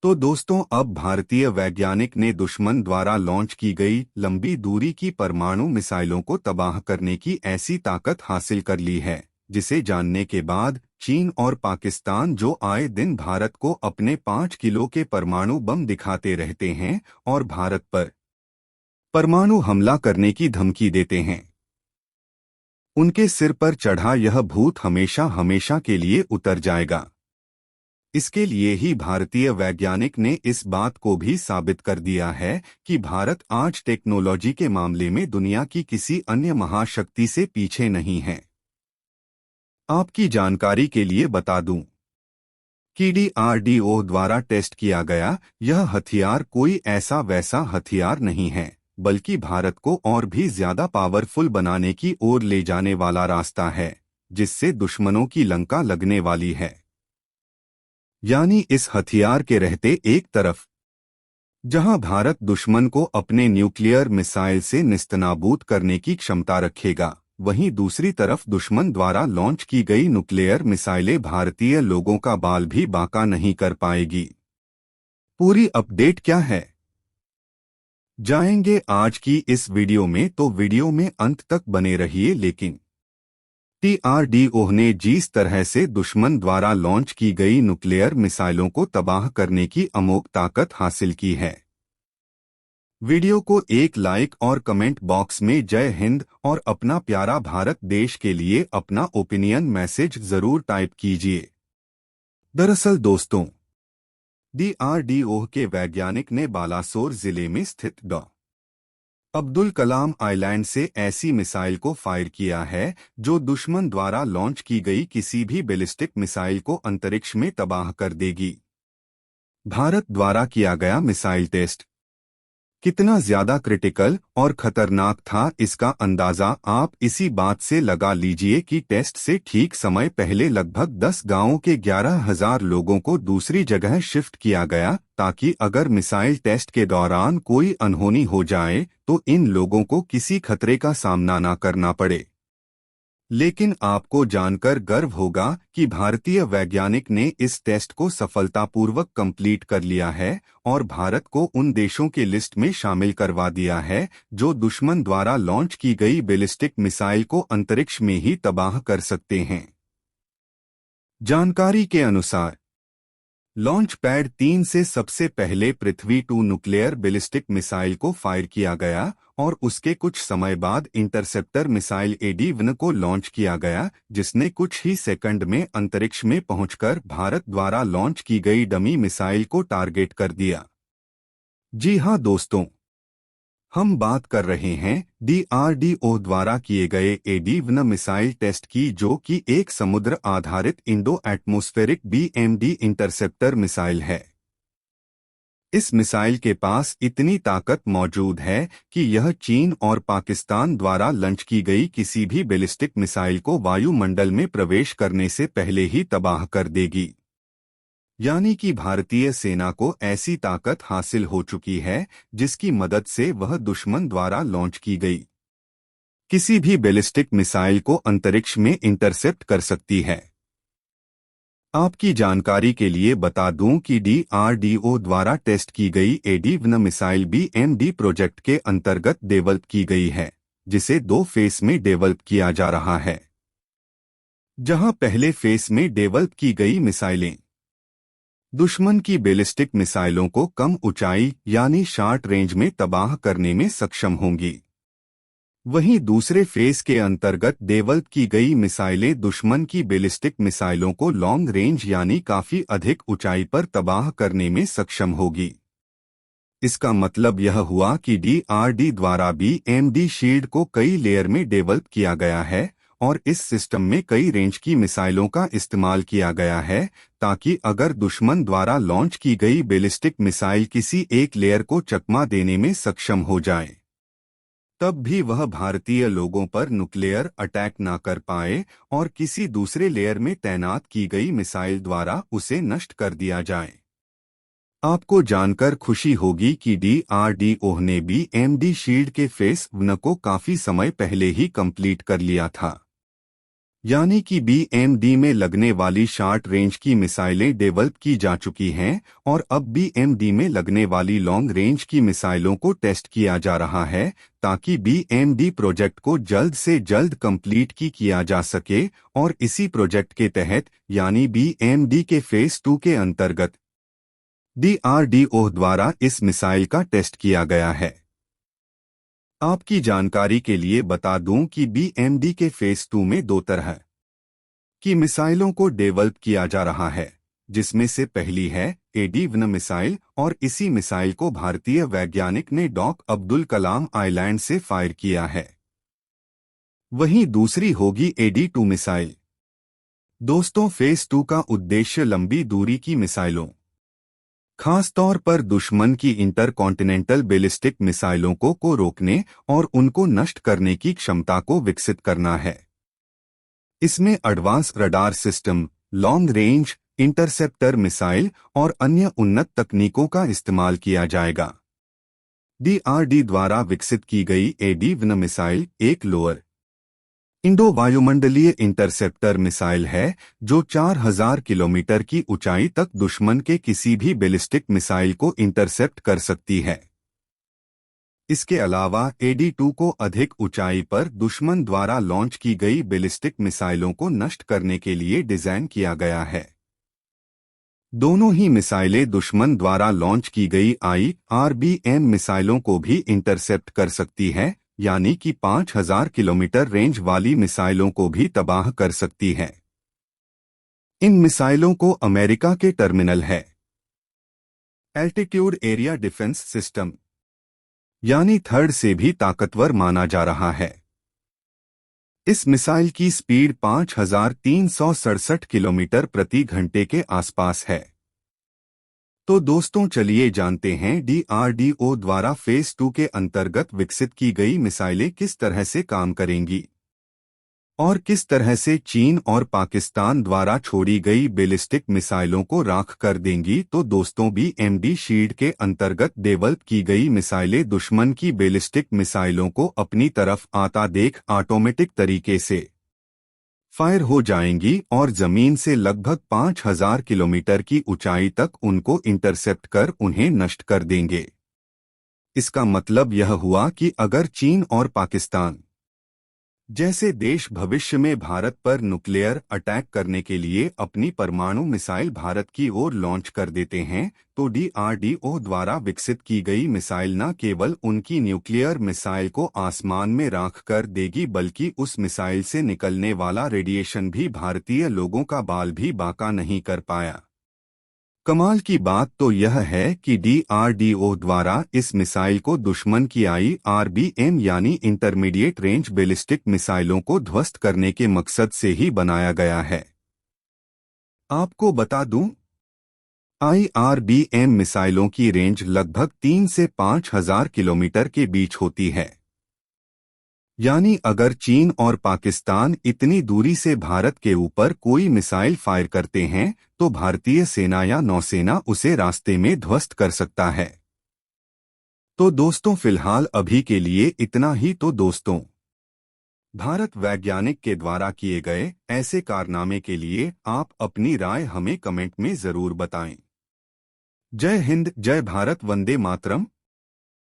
तो दोस्तों, अब भारतीय वैज्ञानिक ने दुश्मन द्वारा लॉन्च की गई लंबी दूरी की परमाणु मिसाइलों को तबाह करने की ऐसी ताकत हासिल कर ली है, जिसे जानने के बाद चीन और पाकिस्तान, जो आए दिन भारत को अपने 5 किलो के परमाणु बम दिखाते रहते हैं और भारत पर परमाणु हमला करने की धमकी देते हैं, उनके सिर पर चढ़ा यह भूत हमेशा हमेशा के लिए उतर जाएगा। इसके लिए ही भारतीय वैज्ञानिक ने इस बात को भी साबित कर दिया है कि भारत आज टेक्नोलॉजी के मामले में दुनिया की किसी अन्य महाशक्ति से पीछे नहीं है। आपकी जानकारी के लिए बता दूं कि DRDO द्वारा टेस्ट किया गया यह हथियार कोई ऐसा वैसा हथियार नहीं है, बल्कि भारत को और भी ज्यादा पावरफुल बनाने की ओर ले जाने वाला रास्ता है, जिससे दुश्मनों की लंका लगने वाली है। यानी इस हथियार के रहते एक तरफ जहां भारत दुश्मन को अपने न्यूक्लियर मिसाइल से निस्तनाबूद करने की क्षमता रखेगा, वहीं दूसरी तरफ दुश्मन द्वारा लॉन्च की गई न्यूक्लियर मिसाइलें भारतीय लोगों का बाल भी बांका नहीं कर पाएगी। पूरी अपडेट क्या है, जाएंगे आज की इस वीडियो में, तो वीडियो में अंत तक बने रहिए। लेकिन DRDO ने जिस तरह से दुश्मन द्वारा लॉन्च की गई न्यूक्लियर मिसाइलों को तबाह करने की अमोघ ताकत हासिल की है, वीडियो को एक लाइक और कमेंट बॉक्स में जय हिंद और अपना प्यारा भारत देश के लिए अपना ओपिनियन मैसेज जरूर टाइप कीजिए। दरअसल दोस्तों, DRDO के वैज्ञानिक ने बालासोर जिले में स्थित डॉ. अब्दुल कलाम आइलैंड से ऐसी मिसाइल को फायर किया है जो दुश्मन द्वारा लॉन्च की गई किसी भी बैलिस्टिक मिसाइल को अंतरिक्ष में तबाह कर देगी। भारत द्वारा किया गया मिसाइल टेस्ट कितना ज्यादा क्रिटिकल और खतरनाक था, इसका अंदाजा आप इसी बात से लगा लीजिए कि टेस्ट से ठीक समय पहले लगभग 10 गांवों के 11,000 लोगों को दूसरी जगह शिफ्ट किया गया, ताकि अगर मिसाइल टेस्ट के दौरान कोई अनहोनी हो जाए तो इन लोगों को किसी खतरे का सामना न करना पड़े। लेकिन आपको जानकर गर्व होगा कि भारतीय वैज्ञानिक ने इस टेस्ट को सफलतापूर्वक कंप्लीट कर लिया है और भारत को उन देशों के लिस्ट में शामिल करवा दिया है जो दुश्मन द्वारा लॉन्च की गई बैलिस्टिक मिसाइल को अंतरिक्ष में ही तबाह कर सकते हैं। जानकारी के अनुसार लॉन्च पैड 3 से सबसे पहले पृथ्वी 2 न्यूक्लियर बैलिस्टिक मिसाइल को फायर किया गया और उसके कुछ समय बाद इंटरसेप्टर मिसाइल AD-1 को लॉन्च किया गया, जिसने कुछ ही सेकंड में अंतरिक्ष में पहुंचकर भारत द्वारा लॉन्च की गई डमी मिसाइल को टारगेट कर दिया। जी हां दोस्तों, हम बात कर रहे हैं DRDO द्वारा किए गए AD-1 मिसाइल टेस्ट की, जो कि एक समुद्र आधारित Indo atmospheric BMD interceptor missile है। इस मिसाइल के पास इतनी ताकत मौजूद है कि यह चीन और पाकिस्तान द्वारा लॉन्च की गई किसी भी बैलिस्टिक मिसाइल को वायुमंडल में प्रवेश करने से पहले ही तबाह कर देगी। यानी कि भारतीय सेना को ऐसी ताकत हासिल हो चुकी है जिसकी मदद से वह दुश्मन द्वारा लॉन्च की गई किसी भी बैलिस्टिक मिसाइल को अंतरिक्ष में इंटरसेप्ट कर सकती है। आपकी जानकारी के लिए बता दूं कि DRDO द्वारा टेस्ट की गई AD-1 मिसाइल BMD प्रोजेक्ट के अंतर्गत डेवलप की गई है, जिसे 2 फेस में डेवलप किया जा रहा है। जहां पहले फेस में डेवलप की गई मिसाइलें दुश्मन की बैलिस्टिक मिसाइलों को कम ऊंचाई यानी शॉर्ट रेंज में तबाह करने में सक्षम होंगी, वहीं दूसरे फेज के अंतर्गत डेवलप की गई मिसाइलें दुश्मन की बैलिस्टिक मिसाइलों को लॉन्ग रेंज यानी काफी अधिक ऊंचाई पर तबाह करने में सक्षम होगी। इसका मतलब यह हुआ कि DRD द्वारा BMD शील्ड को कई लेयर में डेवलप किया गया है और इस सिस्टम में कई रेंज की मिसाइलों का इस्तेमाल किया गया है, ताकि अगर दुश्मन द्वारा लॉन्च की गई बैलिस्टिक मिसाइल किसी एक लेयर को चकमा देने में सक्षम हो जाए, तब भी वह भारतीय लोगों पर न्यूक्लियर अटैक न कर पाए और किसी दूसरे लेयर में तैनात की गई मिसाइल द्वारा उसे नष्ट कर दिया जाए। आपको जानकर खुशी होगी कि DRDO ने BMD शील्ड के फेस 1 को काफी समय पहले ही कंप्लीट कर लिया था। यानी कि BMD में लगने वाली शॉर्ट रेंज की मिसाइलें डेवलप की जा चुकी हैं और अब BMD में लगने वाली लॉन्ग रेंज की मिसाइलों को टेस्ट किया जा रहा है ताकि BMD प्रोजेक्ट को जल्द से जल्द कंप्लीट किया जा सके और इसी प्रोजेक्ट के तहत यानी BMD के फेज 2 के अंतर्गत DRDO द्वारा इस मिसाइल का टेस्ट किया गया है। आपकी जानकारी के लिए बता दूं कि BMD के फेज 2 में दो तरह की मिसाइलों को डेवलप किया जा रहा है, जिसमें से पहली है AD-1 मिसाइल और इसी मिसाइल को भारतीय वैज्ञानिक ने डॉक अब्दुल कलाम आइलैंड से फायर किया है। वहीं दूसरी होगी AD-2 मिसाइल। दोस्तों, फेज 2 का उद्देश्य लंबी दूरी की मिसाइलों, खासतौर पर दुश्मन की इंटरकॉन्टिनेंटल बैलिस्टिक मिसाइलों को रोकने और उनको नष्ट करने की क्षमता को विकसित करना है। इसमें advance radar system, long range interceptor missile और अन्य उन्नत तकनीकों का इस्तेमाल किया जाएगा। DRD द्वारा विकसित की गई AD-1 मिसाइल एक लोअर इंडो वायुमंडलीय इंटरसेप्टर मिसाइल है जो 4000 किलोमीटर की ऊंचाई तक दुश्मन के किसी भी बैलिस्टिक मिसाइल को इंटरसेप्ट कर सकती है। इसके अलावा AD-2 को अधिक ऊंचाई पर दुश्मन द्वारा लॉन्च की गई बैलिस्टिक मिसाइलों को नष्ट करने के लिए डिजाइन किया गया है। दोनों ही मिसाइलें दुश्मन द्वारा लॉन्च की गई IRBM मिसाइलों को भी इंटरसेप्ट कर सकती है, यानी कि 5000 किलोमीटर रेंज वाली मिसाइलों को भी तबाह कर सकती है। इन मिसाइलों को अमेरिका के टर्मिनल है एल्टीट्यूड एरिया डिफेंस सिस्टम यानी थर्ड से भी ताकतवर माना जा रहा है। इस मिसाइल की स्पीड 5367 किलोमीटर प्रति घंटे के आसपास है। तो दोस्तों, चलिए जानते हैं DRDO द्वारा फेज 2 के अंतर्गत विकसित की गई मिसाइलें किस तरह से काम करेंगी और किस तरह से चीन और पाकिस्तान द्वारा छोड़ी गई बैलिस्टिक मिसाइलों को राख कर देंगी। तो दोस्तों, BMD शील्ड के अंतर्गत डेवलप की गई मिसाइलें दुश्मन की बैलिस्टिक मिसाइलों को अपनी तरफ आता देख ऑटोमेटिक तरीके से फायर हो जाएंगी और जमीन से लगभग 5000 किलोमीटर की ऊंचाई तक उनको इंटरसेप्ट कर उन्हें नष्ट कर देंगे। इसका मतलब यह हुआ कि अगर चीन और पाकिस्तान जैसे देश भविष्य में भारत पर न्यूक्लियर अटैक करने के लिए अपनी परमाणु मिसाइल भारत की ओर लॉन्च कर देते हैं, तो DRDO द्वारा विकसित की गई मिसाइल न केवल उनकी न्यूक्लियर मिसाइल को आसमान में राख कर देगी, बल्कि उस मिसाइल से निकलने वाला रेडिएशन भी भारतीय लोगों का बाल भी बांका नहीं कर पाया। कमाल की बात तो यह है कि DRDO द्वारा इस मिसाइल को दुश्मन की IRBM यानी इंटरमीडिएट रेंज बैलिस्टिक मिसाइलों को ध्वस्त करने के मकसद से ही बनाया गया है। आपको बता दूं, IRBM मिसाइलों की रेंज लगभग 3 से 5000 किलोमीटर के बीच होती है। यानी अगर चीन और पाकिस्तान इतनी दूरी से भारत के ऊपर कोई मिसाइल फायर करते हैं तो भारतीय सेना या नौसेना उसे रास्ते में ध्वस्त कर सकता है। तो दोस्तों, फिलहाल अभी के लिए इतना ही। तो दोस्तों, भारत वैज्ञानिक के द्वारा किए गए ऐसे कारनामे के लिए आप अपनी राय हमें कमेंट में जरूर बताएं। जय हिंद, जय भारत, वंदे मातरम।